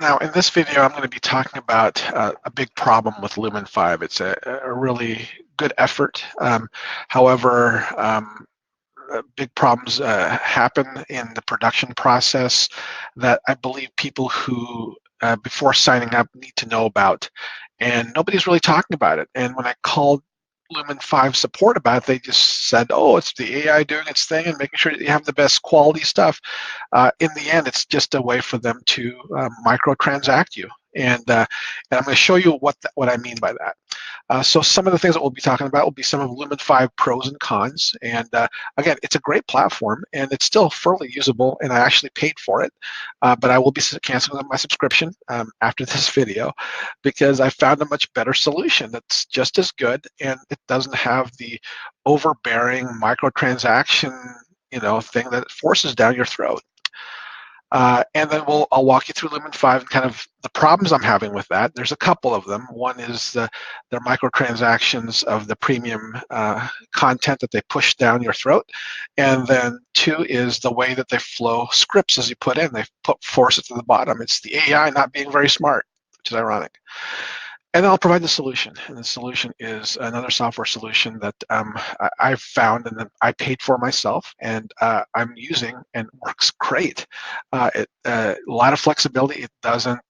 Now, in this video, I'm going to be talking about a big problem with Lumen5. It's a really good effort. However, big problems happen in the production process that I believe people who, before signing up, need to know about. And nobody's really talking about it. And when I called Lumen5 support about it, they just said, oh, it's the AI doing its thing and making sure that you have the best quality stuff. In the end, it's just a way for them to microtransact you. And I'm going to show you what I mean by that. So some of the things that we'll be talking about will be some of Lumen5 pros and cons. And again, it's a great platform and it's still fairly usable, and I actually paid for it. But I will be canceling my subscription after this video because I found a much better solution that's just as good, and it doesn't have the overbearing microtransaction thing that it forces down your throat. And then I'll walk you through Lumen5 and kind of the problems I'm having with that. There's a couple of them. One is their microtransactions of the premium content that they push down your throat. And then two is the way that they flow scripts as you put in. They force it to the bottom. It's the AI not being very smart, which is ironic. And I'll provide the solution. And the solution is another software solution that I've found and that I paid for myself, and I'm using, and works great. A lot of flexibility. It doesn't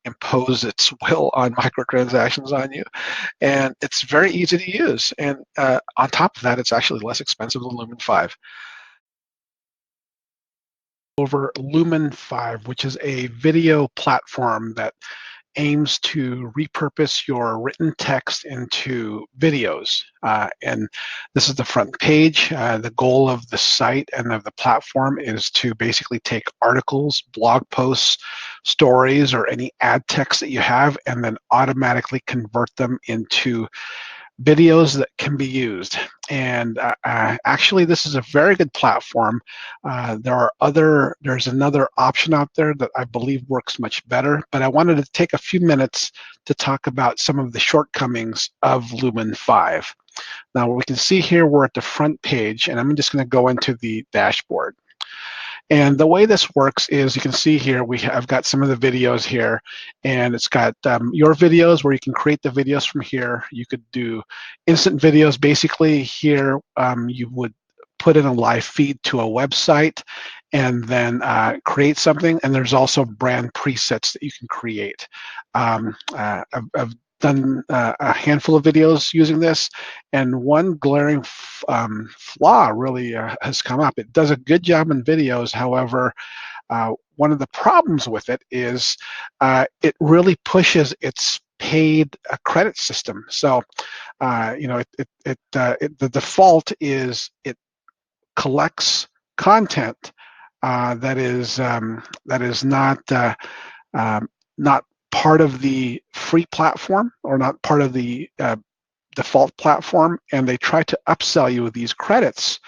impose its will on microtransactions on you. And it's very easy to use. And on top of that, it's actually less expensive than Lumen5. Over Lumen5, which is a video platform that aims to repurpose your written text into videos. And this is the front page. The goal of the site and of the platform is to basically take articles, blog posts, stories, or any ad text that you have, and then automatically convert them into videos that can be used. And actually, this is a very good platform. There's another option out there that I believe works much better, but I wanted to take a few minutes to talk about some of the shortcomings of Lumen5. Now, we can see here, we're at the front page, and I'm just going to go into the dashboard. And the way this works is, you can see here, I've got some of the videos here, and it's got your videos where you can create the videos from here. You could do instant videos. Basically here, you would put in a live feed to a website and then create something. And there's also brand presets that you can create. I've done a handful of videos using this, and one glaring flaw really has come up. It does a good job in videos. However, one of the problems with it is it really pushes its paid credit system. So the default is it collects content that is not part of the free platform, or not part of the default platform, and they try to upsell you with these credits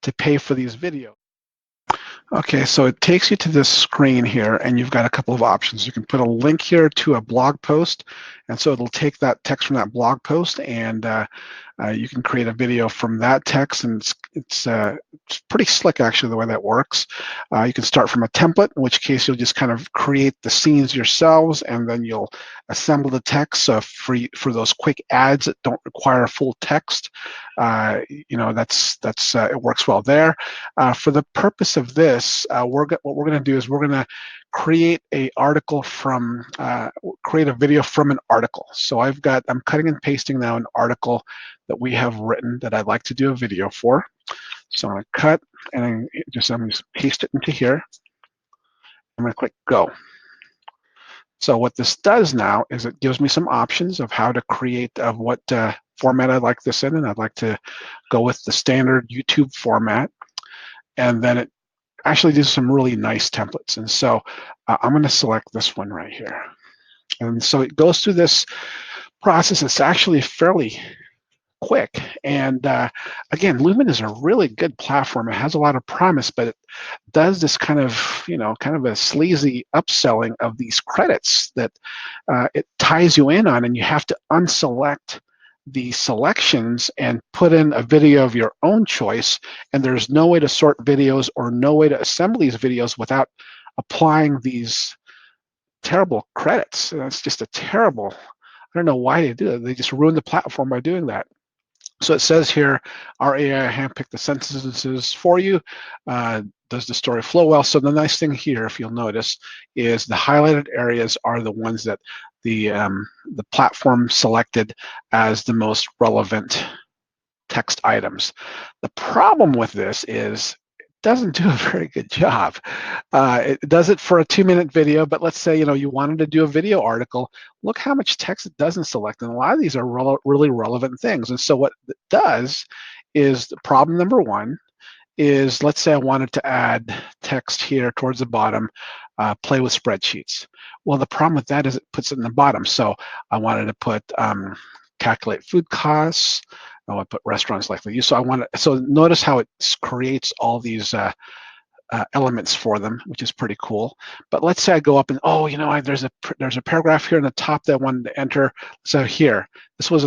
to pay for these videos. Okay, so it takes you to this screen here, and you've got a couple of options. You can put a link here to a blog post, and so it'll take that text from that blog post, and you can create a video from that text, and it's pretty slick, actually, the way that works. You can start from a template, in which case you'll just kind of create the scenes yourselves, and then you'll assemble the text. So for those quick ads that don't require full text, it works well there. For the purpose of this, what we're going to do is we're going to create a video from an article. So I'm cutting and pasting now an article that we have written that I'd like to do a video for. So I'm going to cut, and I'm going to paste it into here. I'm going to click go. So what this does now is it gives me some options of how to create, of what format I'd like this in, and I'd like to go with the standard YouTube format. And then it actually does some really nice templates. And so I'm going to select this one right here. And so it goes through this process. It's actually fairly quick. And again, Lumen is a really good platform. It has a lot of promise, but it does this kind of a sleazy upselling of these credits that it ties you in on, and you have to unselect the selections and put in a video of your own choice, and there's no way to sort videos or no way to assemble these videos without applying these terrible credits. And it's just a terrible, I don't know why they do it. They just ruin the platform by doing that. So it says here, our AI handpicked the sentences for you. Does the story flow well? So the nice thing here, if you'll notice, is the highlighted areas are the ones that the platform selected as the most relevant text items. The problem with this is it doesn't do a very good job. It does it for a 2-minute video, but let's say you wanted to do a video article. Look how much text it doesn't select, and a lot of these are really relevant things. And so what it does is the problem number one is, let's say I wanted to add text here towards the bottom, play with spreadsheets. Well, the problem with that is it puts it in the bottom. So I wanted to put calculate food costs. I want to put restaurants likely use. So notice how it creates all these elements for them, which is pretty cool. But let's say I go up and there's a paragraph here in the top that I wanted to enter. So here, this was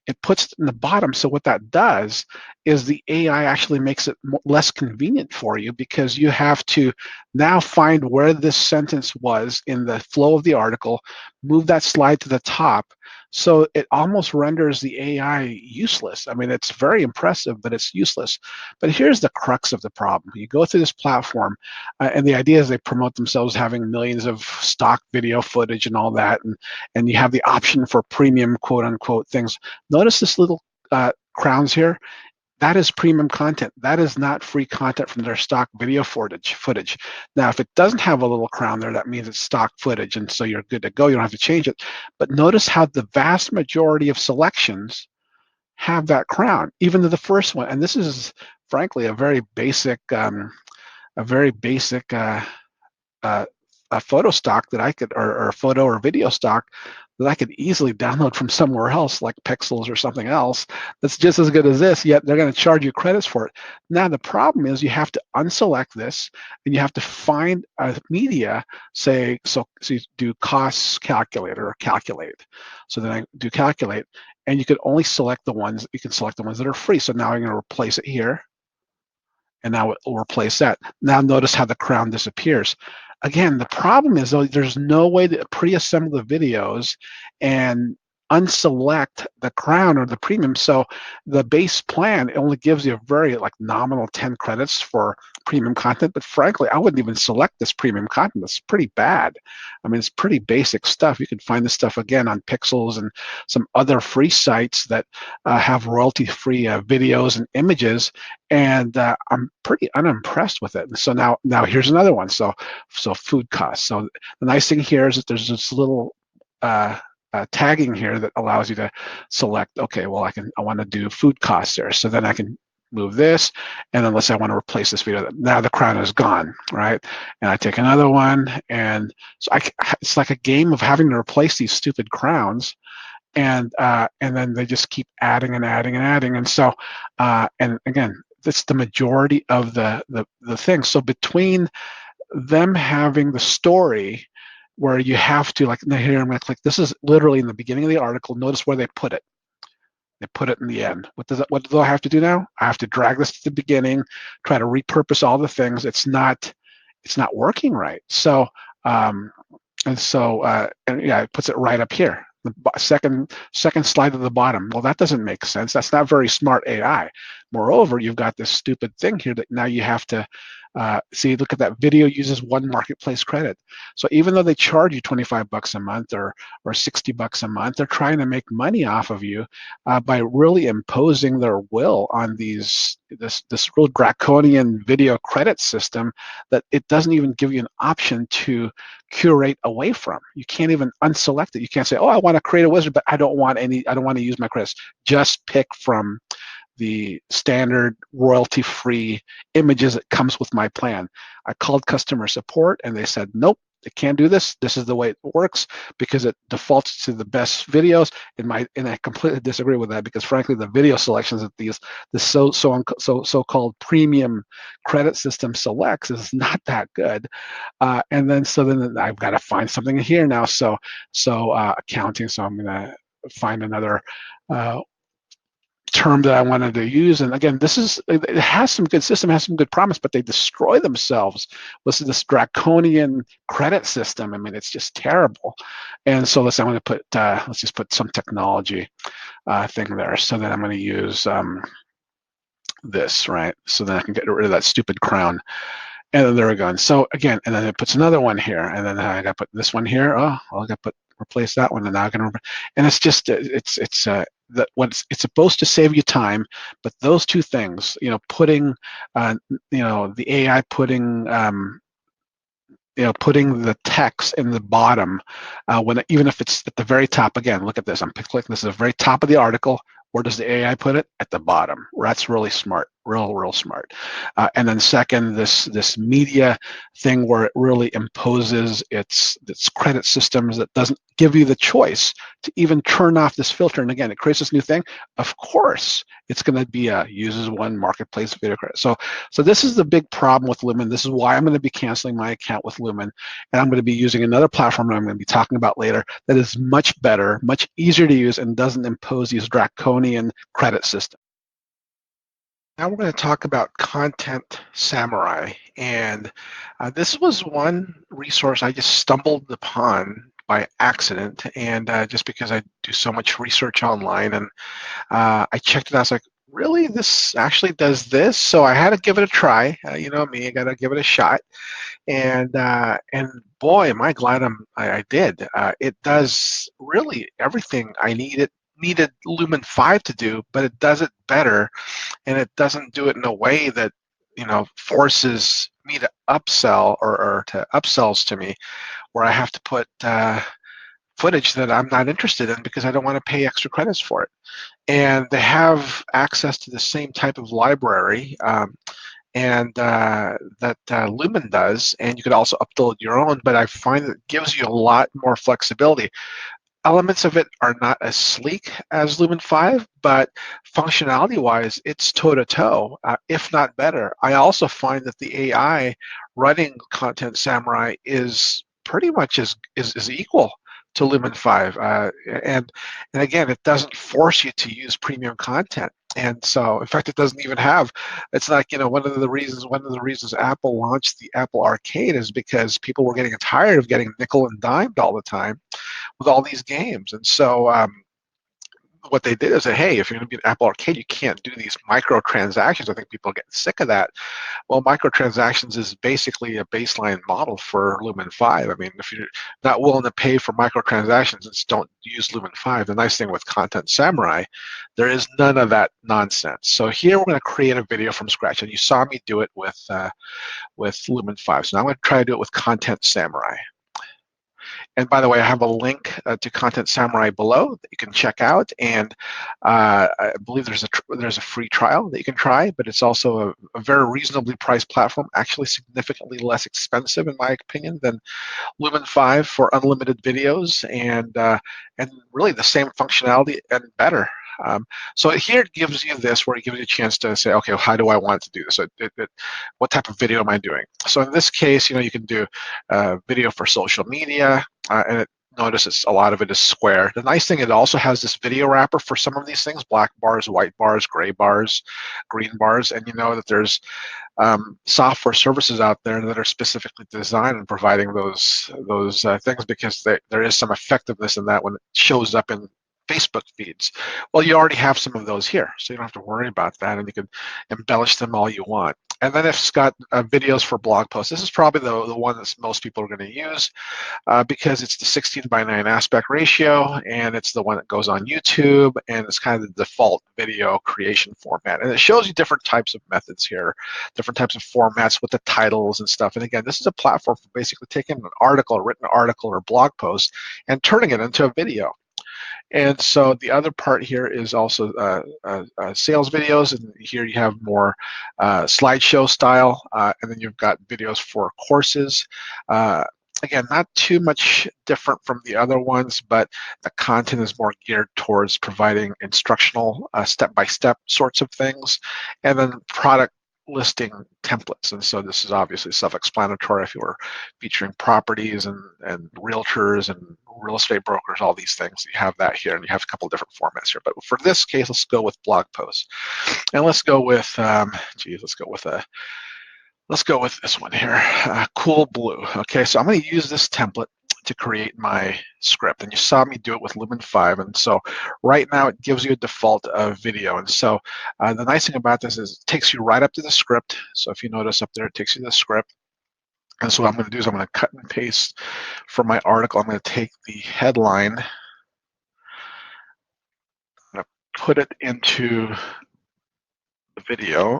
it puts it in the bottom. So what that does is the AI actually makes it less convenient for you, because you have to now find where this sentence was in the flow of the article, move that slide to the top. So it almost renders the AI useless. I mean, it's very impressive, but it's useless. But here's the crux of the problem. You go through this platform, and the idea is they promote themselves having millions of stock video footage and all that, and you have the option for premium quote unquote things. Notice this little crowns here. That is premium content. That is not free content from their stock video footage. Now, if it doesn't have a little crown there, that means it's stock footage, and so you're good to go. You don't have to change it. But notice how the vast majority of selections have that crown, even though the first one, and this is frankly a very basic a photo stock that I could, or photo or video stock that I could easily download from somewhere else, like Pixels or something else, that's just as good as this, yet they're going to charge you credits for it. Now, the problem is you have to unselect this, and you have to find a media, so you do costs calculator or calculate. So then I do calculate, and you can only select the ones, that are free. So now I'm going to replace it here, and now it will replace that. Now notice how the crown disappears. Again, the problem is, though, there's no way to pre-assemble the videos and unselect the crown or the premium. So the base plan, it only gives you a very nominal 10 credits for premium content, but frankly, I wouldn't even select this premium content. It's pretty bad. I mean, it's pretty basic stuff. You can find this stuff again on Pixels and some other free sites that have royalty-free videos and images, and I'm pretty unimpressed with it. And so now here's another one. So food costs. So the nice thing here is that there's this little tagging here that allows you to select, okay, well, I want to do food costs there. So then I can move this, and then let's say I want to replace this video. Now the crown is gone, right? And I take another one, and so it's like a game of having to replace these stupid crowns, and then they just keep adding and adding and adding. And so, and again, that's the majority of the thing. So between them having the story where you have to, now here I'm going to click, this is literally in the beginning of the article. Notice where they put it. They put it in the end. What do I have to do now? I have to drag this to the beginning, try to repurpose all the things. It's not working right. So and yeah, it puts it right up here. The second slide at the bottom. Well, that doesn't make sense. That's not very smart AI. Moreover, you've got this stupid thing here that now you have to see. Look at that. Video uses 1 marketplace credit. So even though they charge you $25 a month or $60 a month, they're trying to make money off of you by really imposing their will on this real draconian video credit system that it doesn't even give you an option to curate away from. You can't even unselect it. You can't say, oh, I want to create a wizard, but I don't want to use my credits. Just pick from the standard royalty-free images that comes with my plan. I called customer support, and they said, nope, it can't do this. This is the way it works, because it defaults to the best videos. And I completely disagree with that, because frankly, the video selections that this so-called premium credit system selects is not that good. And then I've got to find something here now. So accounting. So I'm going to find another term that I wanted to use. And again, it has some good system, has some good promise, but they destroy themselves with this draconian credit system. I mean, it's just terrible. And so I'm going to put, let's just put some technology thing there. So then I'm going to use this, right? So then I can get rid of that stupid crown. And then there we go. And so again, and then it puts another one here, and then I got to put this one here. Oh, well, I got to replace that one, and now I can remember. And it's just it's that what it's supposed to save you time, but those two things, putting, the AI putting. Putting the text in the bottom, even if it's at the very top. Again, look at this. I'm clicking this at the very top of the article. Where does the AI put it? At the bottom. That's really smart, real smart. And then second, this media thing where it really imposes its credit systems that doesn't give you the choice to even turn off this filter. And again, it creates this new thing. Of course, it's going to be a uses one marketplace video credit. So this is the big problem with Lumen. This is why I'm going to be canceling my account with Lumen, and I'm going to be using another platform that I'm going to be talking about later that is much better, much easier to use, and doesn't impose these draconian credit systems. Now we're going to talk about Content Samurai, and this was one resource I just stumbled upon by accident, and just because I do so much research online, and I checked it out. I was like, really, this actually does this? So I had to give it a try. You know me, I got to give it a shot, and boy, am I glad I did. It does really everything I needed Lumen 5 to do, but it does it better, and it doesn't do it in a way that forces me to upsell or to upsells to me, where I have to put footage that I'm not interested in because I don't want to pay extra credits for it. And they have access to the same type of library, and that Lumen does, and you could also upload your own, but I find that it gives you a lot more flexibility. Elements of it are not as sleek as Lumen 5, but functionality-wise, it's toe-to-toe, if not better. I also find that the AI running Content Samurai is pretty much is equal to Lumen 5, and again, it doesn't force you to use premium content. And so, in fact, it doesn't even have. It's like one of the reasons Apple launched the Apple Arcade is because people were getting tired of getting nickel and dimed all the time with all these games. And so what they did is say, hey, if you're going to be an Apple Arcade, you can't do these microtransactions. I think people are getting sick of that. Well, microtransactions is basically a baseline model for Lumen 5. I mean, if you're not willing to pay for microtransactions, just don't use Lumen 5. The nice thing with Content Samurai, there is none of that nonsense. So here we're going to create a video from scratch, and you saw me do it with Lumen 5. So now I'm going to try to do it with Content Samurai. And by the way, I have a link to Content Samurai below that you can check out, and I believe there's a free trial that you can try, but it's also a very reasonably priced platform, actually significantly less expensive in my opinion than Lumen 5 for unlimited videos, and really the same functionality and better. So here it gives you this, where it gives you a chance to say, okay, well, how do I want to do this? What type of video am I doing? So in this case, you can do video for social media, and notice a lot of it is square. The nice thing, it also has this video wrapper for some of these things: black bars, white bars, gray bars, green bars, and you know that there's software services out there that are specifically designed in providing those things, because there is some effectiveness in that when it shows up in Facebook feeds. Well, you already have some of those here, so you don't have to worry about that, and you can embellish them all you want. And then if it's got videos for blog posts, this is probably the one that most people are going to use, because it's the 16:9 aspect ratio, and it's the one that goes on YouTube, and it's kind of the default video creation format. And it shows you different types of methods here, different types of formats with the titles and stuff. And again, this is a platform for basically taking an article, a written article or blog post, and turning it into a video. And so the other part here is also sales videos, and here you have more slideshow style, and then you've got videos for courses. Again, not too much different from the other ones, but the content is more geared towards providing instructional step-by-step sorts of things. And then product listing templates. And so this is obviously self-explanatory if you were featuring properties and realtors and real estate brokers, all these things. You have that here, and you have a couple of different formats here. But for this case, let's go with blog posts. And let's go with, let's go with this one here, Cool Blue. Okay, so I'm going to use this template to create my script, and you saw me do it with Lumen5, and so right now it gives you a default of video. And so the nice thing about this is it takes you right up to the script. So if you notice up there, it takes you to the script. And so what I'm going to do is I'm going to cut and paste from my article. I'm going to take the headline, I'm going to put it into the video.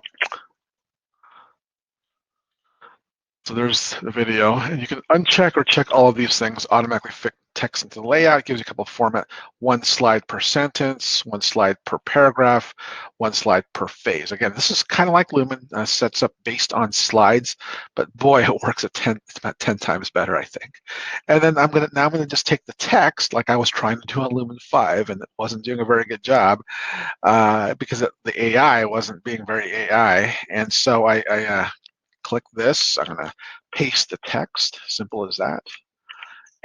So there's the video, and you can uncheck or check all of these things, automatically fit text into the layout. It gives you a couple of format, 1 slide per sentence, 1 slide per paragraph, 1 slide per phase. Again, this is kind of like Lumen, sets up based on slides, but boy, it works at it's about 10 times better, I think. And then I'm gonna just take the text like I was trying to do on Lumen5, and it wasn't doing a very good job because the AI wasn't being very AI. And so I click this, I'm gonna paste the text, simple as that.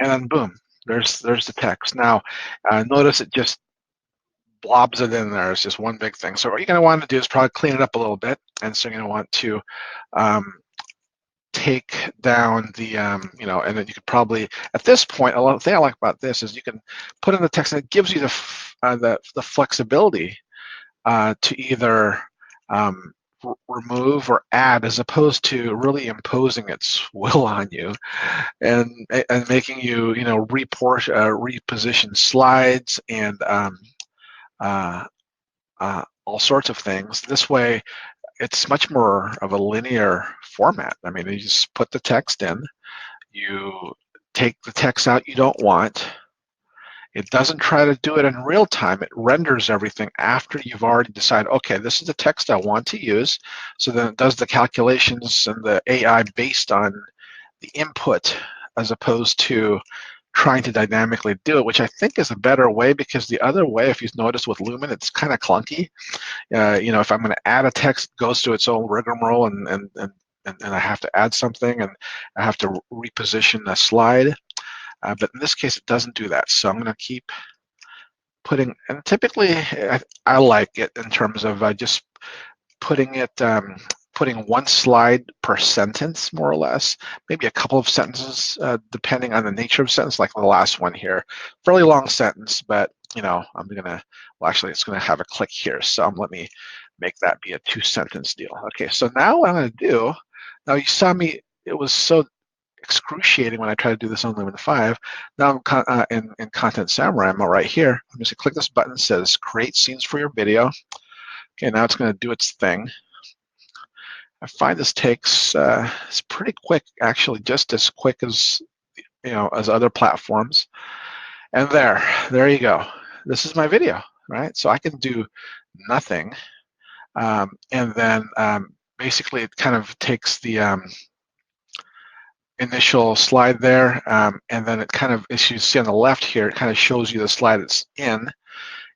And then boom, there's the text. Now, notice it just blobs it in there. It's just one big thing. So what you're gonna want to do is probably clean it up a little bit. And so you're gonna want to take down the, and then you could probably, at this point, the thing I like about this is you can put in the text and it gives you the flexibility to either remove or add, as opposed to really imposing its will on you and making you reposition slides and all sorts of things. This way it's much more of a linear format. I mean, you just put the text in, you take the text out you don't want. It doesn't try to do it in real time. It renders everything after you've already decided, okay, this is the text I want to use. So then it does the calculations and the AI based on the input, as opposed to trying to dynamically do it, which I think is a better way, because the other way, if you've noticed with Lumen, it's kind of clunky. If I'm going to add a text, it goes through its own rigmarole, and I have to add something, and I have to reposition the slide. But in this case, it doesn't do that. So I'm going to keep putting, and typically I like it in terms of just putting it, putting 1 slide per sentence, more or less, maybe a couple of sentences, depending on the nature of sentence, like the last one here. Fairly long sentence, but I'm gonna, well, actually it's gonna have a click here. So let me make that be a 2-sentence deal. Okay, so now what I'm gonna do, now you saw me, it was so excruciating when I try to do this on Lumen5. Now I'm in Content Samurai, I'm right here. I'm just gonna click this button that says create scenes for your video. Okay, now it's gonna do its thing. I find this takes, it's pretty quick, actually, just as quick as, as other platforms. And there you go. This is my video, right? So I can do nothing. And then basically it kind of takes the initial slide there, and then it kind of, as you see on the left here, it kind of shows you the slide it's in.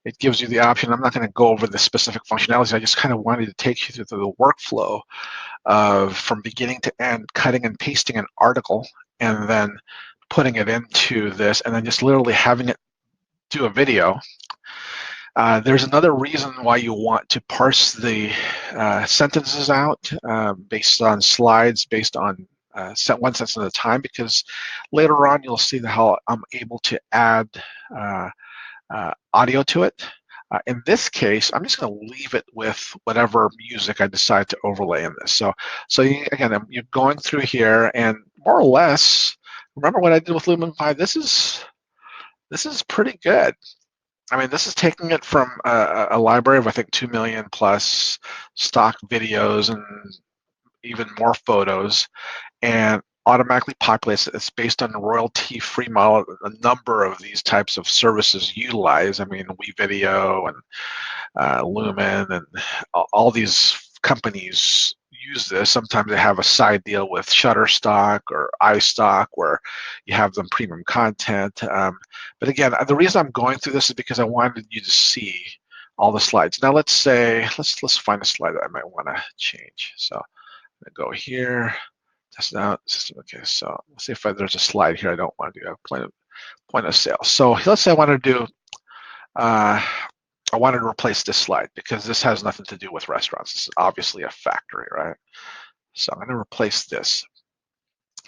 It gives you the option. I'm not going to go over the specific functionalities. I just kind of wanted to take you through the workflow of, from beginning to end, cutting and pasting an article and then putting it into this, and then just literally having it do a video. There's another reason why you want to parse the sentences out based on slides, based on one sentence at a time, because later on you'll see how I'm able to add audio to it. In this case, I'm just going to leave it with whatever music I decide to overlay in this. So again, you're going through here, and more or less, remember what I did with Lumen5? This is pretty good. I mean, this is taking it from a library of, I think, 2 million plus stock videos and even more photos, and automatically populates it. It's based on the royalty-free model. A number of these types of services utilize. I mean, WeVideo and Lumen and all these companies use this. Sometimes they have a side deal with Shutterstock or iStock where you have them premium content. But again, the reason I'm going through this is because I wanted you to see all the slides. Now let's say, let's find a slide that I might want to change. So I'm going to go here, test it out, system. Okay, so let's see if there's a slide here I don't want to do. Point of sale. So let's say I want to do, I wanted to replace this slide because this has nothing to do with restaurants. This is obviously a factory, right? So I'm going to replace this.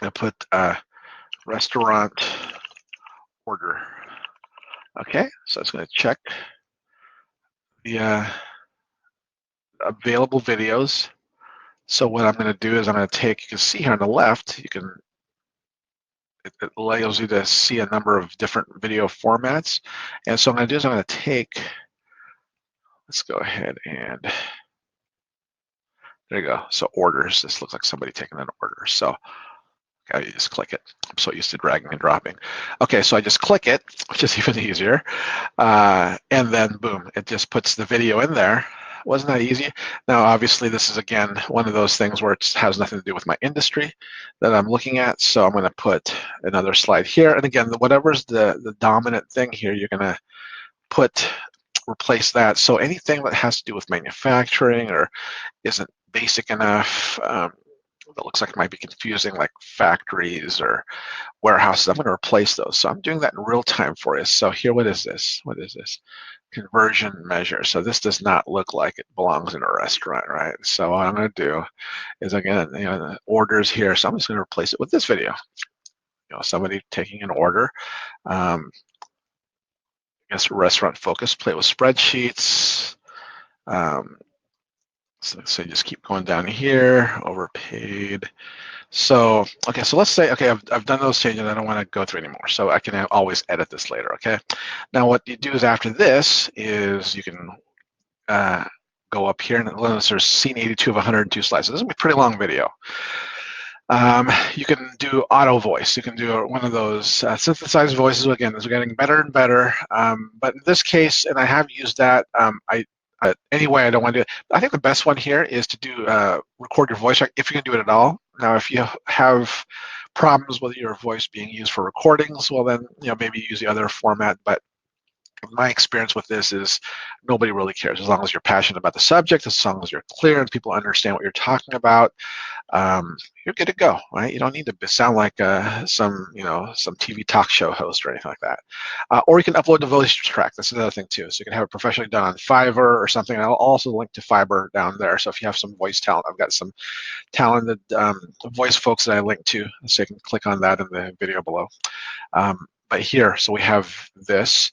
I'm going to put restaurant order. Okay, so it's going to check the available videos. So what I'm going to do is I'm going to take, you can see here on the left, it allows you to see a number of different video formats. And so what I'm going to do is I'm going to take, let's go ahead and, there you go. So orders, this looks like somebody taking an order. So you just click it. I'm so used to dragging and dropping. Okay, so I just click it, which is even easier. And then boom, it just puts the video in there. Wasn't that easy? Now, obviously, this is, again, one of those things where it has nothing to do with my industry that I'm looking at. So I'm going to put another slide here. And again, whatever's the dominant thing here, you're going to replace that. So anything that has to do with manufacturing or isn't basic enough, that looks like it might be confusing, like factories or warehouses, I'm going to replace those. So I'm doing that in real time for you. So here, what is this? What is this? Conversion measure. So this does not look like it belongs in a restaurant, right? So what I'm going to do is, again, the orders here. So I'm just going to replace it with this video. Somebody taking an order. I guess restaurant focus, play with spreadsheets. So you just keep going down here, overpaid. So, okay, so let's say, okay, I've done those changes. I don't want to go through anymore. So I can always edit this later, okay? Now what you do is after this is you can go up here and notice there's scene 82 of 102 slides. So this is a pretty long video. You can do auto voice. You can do one of those synthesized voices. Again, those are getting better and better. But in this case, and I have used that, anyway, I don't want to do it. I think the best one here is to do record your voice if you can do it at all. Now, if you have problems with your voice being used for recordings, well then, maybe use the other format. But my experience with this is nobody really cares as long as you're passionate about the subject, as long as you're clear and people understand what you're talking about. You're good to go, right? You don't need to sound like some TV talk show host or anything like that. Or you can upload the voice track. That's another thing too. So you can have it professionally done on Fiverr or something. I'll also link to Fiverr down there. So if you have some voice talent, I've got some talented voice folks that I link to, so you can click on that in the video below. But here, so we have this,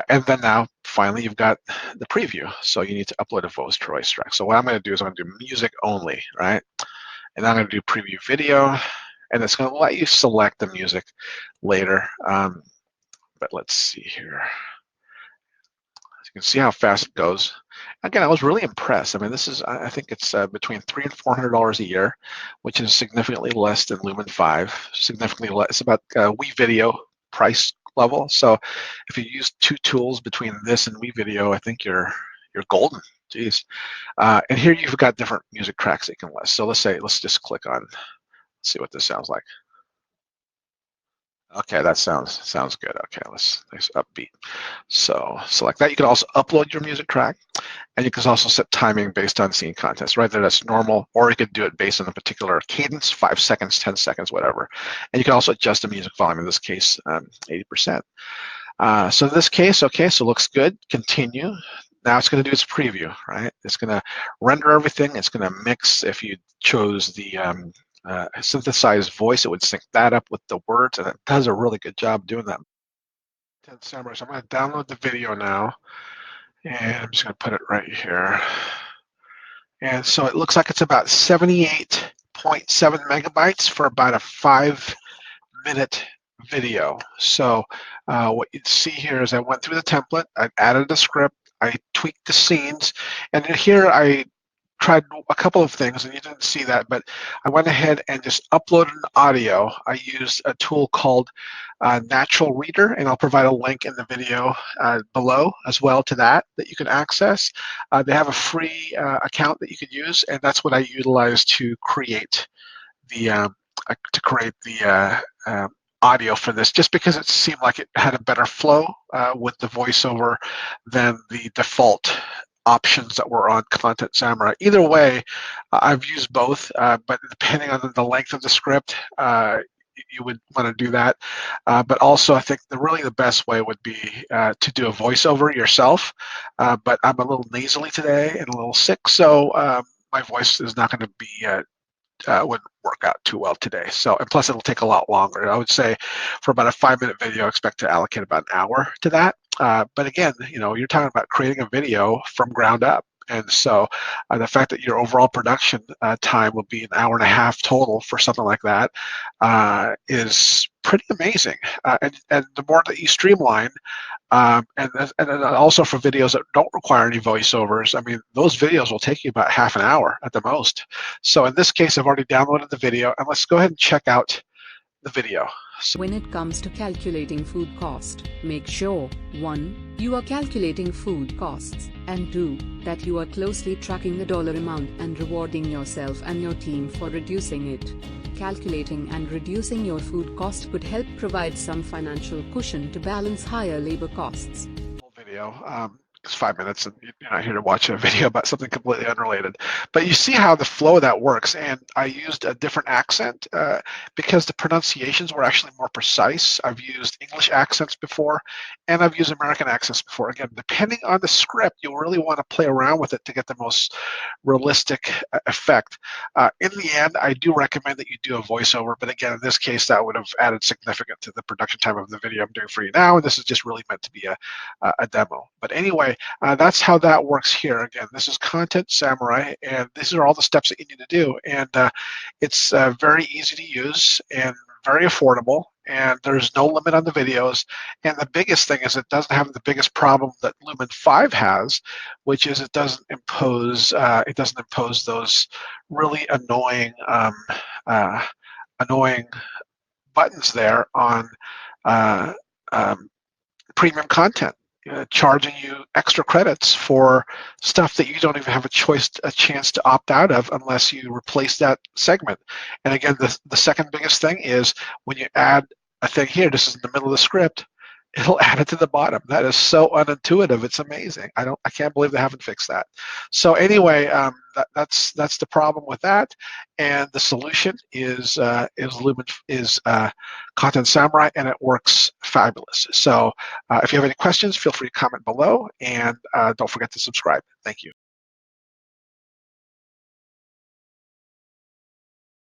and then now finally you've got the preview. So you need to upload a voice track. So what I'm going to do is I'm going to do music only, right? And I'm going to do preview video, and it's going to let you select the music later. But let's see here. You can see how fast it goes. Again, I was really impressed. I mean, this is, I think it's between $300 and $400 a year, which is significantly less than Lumen5, significantly less. It's about WeVideo price level. So if you use two tools between this and WeVideo, I think you're golden. Jeez. And here you've got different music tracks that you can list. So let's just click on, see what this sounds like. Okay, that sounds good. Okay, nice upbeat. So select that. You can also upload your music track, and you can also set timing based on scene contents. Right there, that's normal, or you could do it based on a particular cadence, 5 seconds, 10 seconds, whatever. And you can also adjust the music volume. In this case, 80%. So in this case, okay, so looks good. Continue. Now it's going to do its preview, right? It's going to render everything. It's going to mix. If you chose the synthesized voice, it would sync that up with the words, and it does a really good job doing that. So I'm going to download the video now, and I'm just going to put it right here. And so it looks like it's about 78.7 megabytes for about a 5-minute video. So what you'd see here is I went through the template, I added a script, I tweaked the scenes, and here I tried a couple of things, and you didn't see that, but I went ahead and just uploaded an audio. I used a tool called Natural Reader, and I'll provide a link in the video below as well to that you can access. They have a free account that you could use, and that's what I utilized to create the audio for this, just because it seemed like it had a better flow with the voiceover than the default options that were on Content Samurai. Either way, I've used both, but depending on the length of the script, you would want to do that. But also, I think really the best way would be to do a voiceover yourself. But I'm a little nasally today and a little sick, so my voice is not going to be wouldn't work out too well today. So, and plus it'll take a lot longer. I would say for about a 5-minute video, expect to allocate about an hour to that. But again, you're talking about creating a video from ground up. And so the fact that your overall production time will be an hour and a half total for something like that is pretty amazing. And the more that you streamline, and then also for videos that don't require any voiceovers, I mean, those videos will take you about half an hour at the most. So in this case, I've already downloaded the video, and let's go ahead and check out the video. When it comes to calculating food cost, make sure 1. You are calculating food costs, and 2. That you are closely tracking the dollar amount and rewarding yourself and your team for reducing it. Calculating and reducing your food cost could help provide some financial cushion to balance higher labor costs. Video. It's 5 minutes, and you're not here to watch a video about something completely unrelated. But you see how the flow of that works, and I used a different accent because the pronunciations were actually more precise. I've used English accents before, and I've used American accents before. Again, depending on the script, you'll really want to play around with it to get the most realistic effect. In the end, I do recommend that you do a voiceover, but again, in this case, that would have added significant to the production time of the video I'm doing for you now, and this is just really meant to be a demo. But anyway, that's how that works here. Again, this is Content Samurai, and these are all the steps that you need to do. And it's very easy to use and very affordable, and there's no limit on the videos. And the biggest thing is it doesn't have the biggest problem that Lumen5 has, which is it doesn't impose those really annoying buttons there on premium content. Charging you extra credits for stuff that you don't even have a chance to opt out of unless you replace that segment. And again, the second biggest thing is when you add a thing here, this is in the middle of the script, it'll add it to the bottom. That is so unintuitive. It's amazing. I can't believe they haven't fixed that. So anyway, that's the problem with that. And the solution is Content Samurai, and it works fabulous. So if you have any questions, feel free to comment below, and don't forget to subscribe. Thank you.